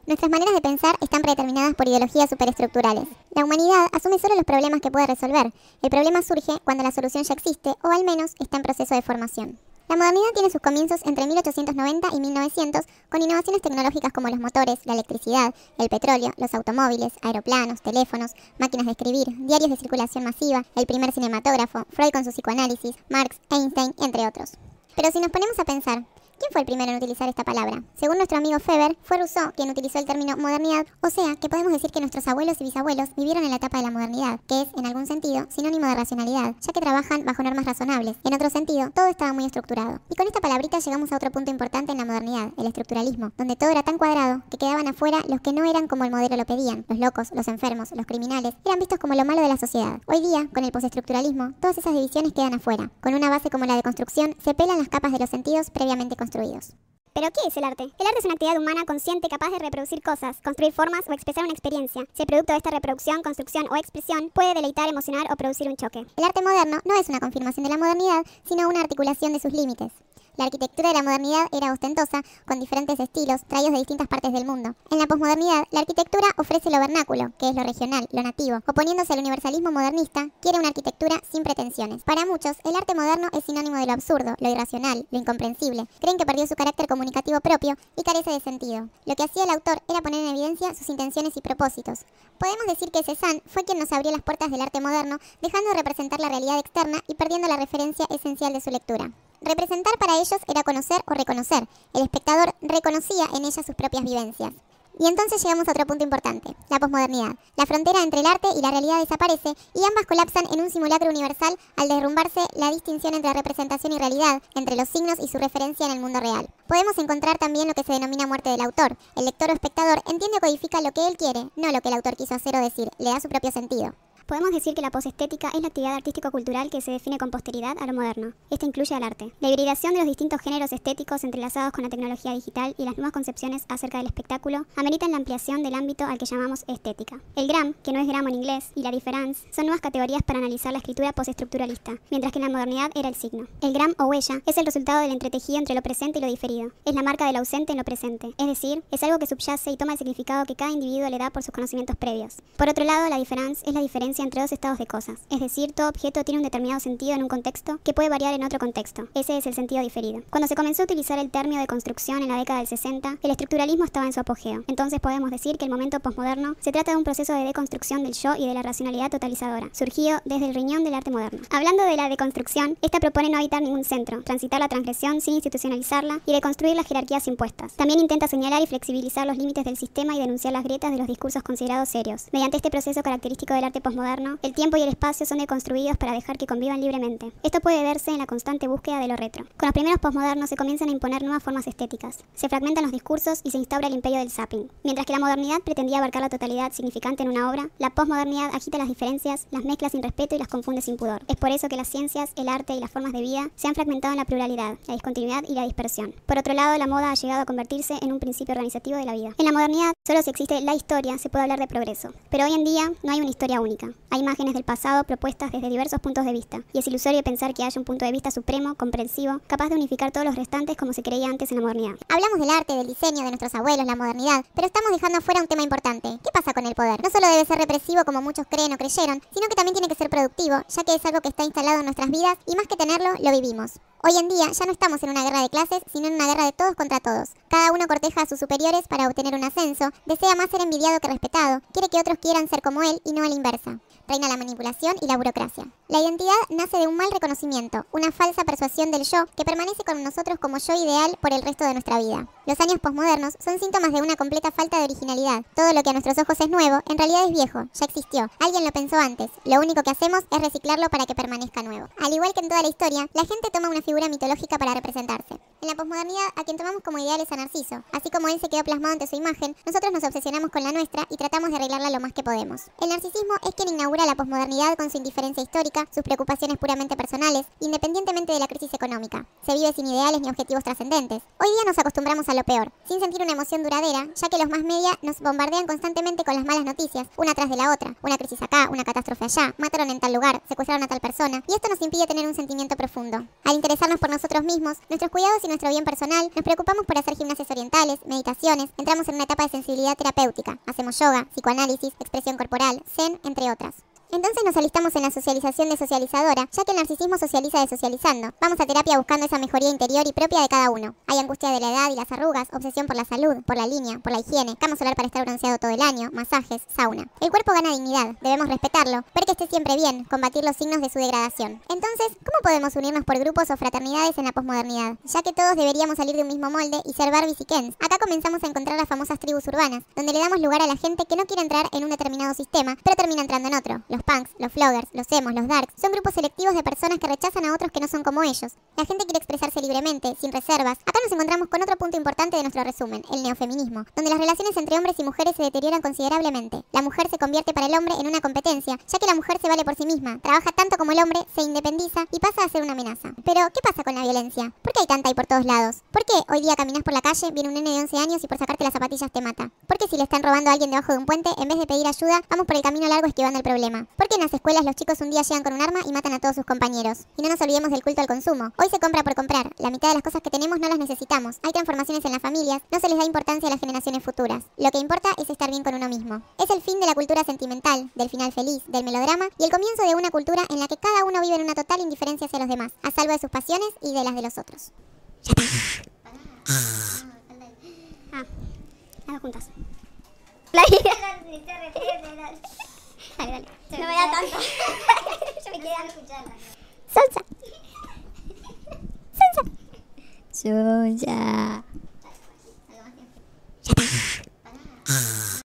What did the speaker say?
Nuestras maneras de pensar están predeterminadas por ideologías superestructurales. La humanidad asume solo los problemas que puede resolver. El problema surge cuando la solución ya existe o al menos está en proceso de formación. La modernidad tiene sus comienzos entre 1890 y 1900 con innovaciones tecnológicas como los motores, la electricidad, el petróleo, los automóviles, aeroplanos, teléfonos, máquinas de escribir, diarios de circulación masiva, el primer cinematógrafo, Freud con su psicoanálisis, Marx, Einstein, entre otros. Pero si nos ponemos a pensar, ¿quién fue el primero en utilizar esta palabra? Según nuestro amigo Weber, fue Rousseau quien utilizó el término modernidad, o sea, que podemos decir que nuestros abuelos y bisabuelos vivieron en la etapa de la modernidad, que es, en algún sentido, sinónimo de racionalidad, ya que trabajan bajo normas razonables. En otro sentido, todo estaba muy estructurado. Y con esta palabrita llegamos a otro punto importante en la modernidad, el estructuralismo, donde todo era tan cuadrado que quedaban afuera los que no eran como el modelo lo pedían. Los locos, los enfermos, los criminales, eran vistos como lo malo de la sociedad. Hoy día, con el postestructuralismo, todas esas divisiones quedan afuera. Con una base como la deconstrucción, se pelan las capas de los sentidos previamente construidos. ¿Pero qué es el arte? El arte es una actividad humana consciente capaz de reproducir cosas, construir formas o expresar una experiencia. Si el producto de esta reproducción, construcción o expresión puede deleitar, emocionar o producir un choque. El arte moderno no es una confirmación de la modernidad, sino una articulación de sus límites. La arquitectura de la modernidad era ostentosa, con diferentes estilos, traídos de distintas partes del mundo. En la posmodernidad, la arquitectura ofrece lo vernáculo, que es lo regional, lo nativo. Oponiéndose al universalismo modernista, quiere una arquitectura sin pretensiones. Para muchos, el arte moderno es sinónimo de lo absurdo, lo irracional, lo incomprensible. Creen que perdió su carácter comunicativo propio y carece de sentido. Lo que hacía el autor era poner en evidencia sus intenciones y propósitos. Podemos decir que Cézanne fue quien nos abrió las puertas del arte moderno, dejando de representar la realidad externa y perdiendo la referencia esencial de su lectura. Representar para ellos era conocer o reconocer. El espectador reconocía en ellas sus propias vivencias. Y entonces llegamos a otro punto importante, la posmodernidad. La frontera entre el arte y la realidad desaparece y ambas colapsan en un simulacro universal al derrumbarse la distinción entre representación y realidad, entre los signos y su referencia en el mundo real. Podemos encontrar también lo que se denomina muerte del autor. El lector o espectador entiende o codifica lo que él quiere, no lo que el autor quiso hacer o decir, le da su propio sentido. Podemos decir que la posestética es la actividad artístico-cultural que se define con posteridad a lo moderno. Esta incluye al arte. La hibridación de los distintos géneros estéticos entrelazados con la tecnología digital y las nuevas concepciones acerca del espectáculo ameritan la ampliación del ámbito al que llamamos estética. El gram, que no es gramo en inglés, y la difference son nuevas categorías para analizar la escritura postestructuralista, mientras que en la modernidad era el signo. El gram o huella es el resultado del entretejido entre lo presente y lo diferido. Es la marca del ausente en lo presente, es decir, es algo que subyace y toma el significado que cada individuo le da por sus conocimientos previos. Por otro lado, la difference es la diferencia entre dos estados de cosas, es decir, todo objeto tiene un determinado sentido en un contexto que puede variar en otro contexto. Ese es el sentido diferido. Cuando se comenzó a utilizar el término de construcción en la década del 60, el estructuralismo estaba en su apogeo. Entonces podemos decir que el momento posmoderno se trata de un proceso de deconstrucción del yo y de la racionalidad totalizadora, surgido desde el riñón del arte moderno. Hablando de la deconstrucción, esta propone no habitar ningún centro, transitar la transgresión sin institucionalizarla y deconstruir las jerarquías impuestas. También intenta señalar y flexibilizar los límites del sistema y denunciar las grietas de los discursos considerados serios. Mediante este proceso característico del arte posmoderno, el tiempo y el espacio son deconstruidos para dejar que convivan libremente. Esto puede verse en la constante búsqueda de lo retro. Con los primeros posmodernos se comienzan a imponer nuevas formas estéticas. Se fragmentan los discursos y se instaura el imperio del zapping. Mientras que la modernidad pretendía abarcar la totalidad significante en una obra, la posmodernidad agita las diferencias, las mezcla sin respeto y las confunde sin pudor. Es por eso que las ciencias, el arte y las formas de vida se han fragmentado en la pluralidad, la discontinuidad y la dispersión. Por otro lado, la moda ha llegado a convertirse en un principio organizativo de la vida. En la modernidad, solo si existe la historia se puede hablar de progreso. Pero hoy en día no hay una historia única. Hay imágenes del pasado propuestas desde diversos puntos de vista, y es ilusorio pensar que haya un punto de vista supremo, comprensivo, capaz de unificar todos los restantes como se creía antes en la modernidad. Hablamos del arte, del diseño, de nuestros abuelos, la modernidad, pero estamos dejando afuera un tema importante. ¿Qué pasa con el poder? No solo debe ser represivo como muchos creen o creyeron, sino que también tiene que ser productivo, ya que es algo que está instalado en nuestras vidas y más que tenerlo, lo vivimos. Hoy en día ya no estamos en una guerra de clases, sino en una guerra de todos contra todos. Cada uno corteja a sus superiores para obtener un ascenso, desea más ser envidiado que respetado, quiere que otros quieran ser como él y no a la inversa. Reina la manipulación y la burocracia. La identidad nace de un mal reconocimiento, una falsa persuasión del yo que permanece con nosotros como yo ideal por el resto de nuestra vida. Los años posmodernos son síntomas de una completa falta de originalidad. Todo lo que a nuestros ojos es nuevo, en realidad es viejo, ya existió. Alguien lo pensó antes. Lo único que hacemos es reciclarlo para que permanezca nuevo. Al igual que en toda la historia, la gente toma una figura mitológica para representarse. En la posmodernidad, a quien tomamos como ideal es a Narciso. Así como él se quedó plasmado ante su imagen, nosotros nos obsesionamos con la nuestra y tratamos de arreglarla lo más que podemos. El narcisismo es quien inaugura la posmodernidad con su indiferencia histórica, sus preocupaciones puramente personales, independientemente de la crisis económica. Se vive sin ideales ni objetivos trascendentes. Hoy día nos acostumbramos a lo peor, sin sentir una emoción duradera, ya que los más media nos bombardean constantemente con las malas noticias, una tras de la otra. Una crisis acá, una catástrofe allá, mataron en tal lugar, secuestraron a tal persona, y esto nos impide tener un sentimiento profundo. Al interesarnos por nosotros mismos, nuestros cuidados y nuestro bien personal, nos preocupamos por hacer gimnasias orientales, meditaciones, entramos en una etapa de sensibilidad terapéutica, hacemos yoga, psicoanálisis, expresión corporal, zen, entre otras. Entonces nos alistamos en la socialización desocializadora, ya que el narcisismo socializa desocializando. Vamos a terapia buscando esa mejoría interior y propia de cada uno. Hay angustia de la edad y las arrugas, obsesión por la salud, por la línea, por la higiene, cama solar para estar bronceado todo el año, masajes, sauna. El cuerpo gana dignidad, debemos respetarlo, ver que esté siempre bien, combatir los signos de su degradación. Entonces, ¿cómo podemos unirnos por grupos o fraternidades en la posmodernidad? Ya que todos deberíamos salir de un mismo molde y ser Barbies y Kens. Acá comenzamos a encontrar las famosas tribus urbanas, donde le damos lugar a la gente que no quiere entrar en un determinado sistema, pero termina entrando en otro. Los punks, los floggers, los emos, los darks, son grupos selectivos de personas que rechazan a otros que no son como ellos. La gente quiere expresarse libremente, sin reservas. Acá nos encontramos con otro punto importante de nuestro resumen, el neofeminismo, donde las relaciones entre hombres y mujeres se deterioran considerablemente. La mujer se convierte para el hombre en una competencia, ya que la mujer se vale por sí misma, trabaja tanto como el hombre, se independiza y pasa a ser una amenaza. Pero, ¿qué pasa con la violencia? ¿Por qué hay tanta y por todos lados? ¿Por qué hoy día caminas por la calle, viene un nene de 11 años y por sacarte las zapatillas te mata? ¿Por qué si le están robando a alguien debajo de un puente, en vez de pedir ayuda, vamos por el camino largo esquivando el problema? ¿Por qué en las escuelas los chicos un día llegan con un arma y matan a todos sus compañeros? Y no nos olvidemos del culto al consumo. Hoy se compra por comprar. La mitad de las cosas que tenemos no las necesitamos. Hay transformaciones en las familias. No se les da importancia a las generaciones futuras. Lo que importa es estar bien con uno mismo. Es el fin de la cultura sentimental, del final feliz, del melodrama y el comienzo de una cultura en la que cada uno vive en una total indiferencia hacia los demás, a salvo de sus pasiones y de las de los otros. Ya está. Hago juntas. Dale, dale. No me da tanto. Yo me quedé escuchando. Salsa. Sonsa.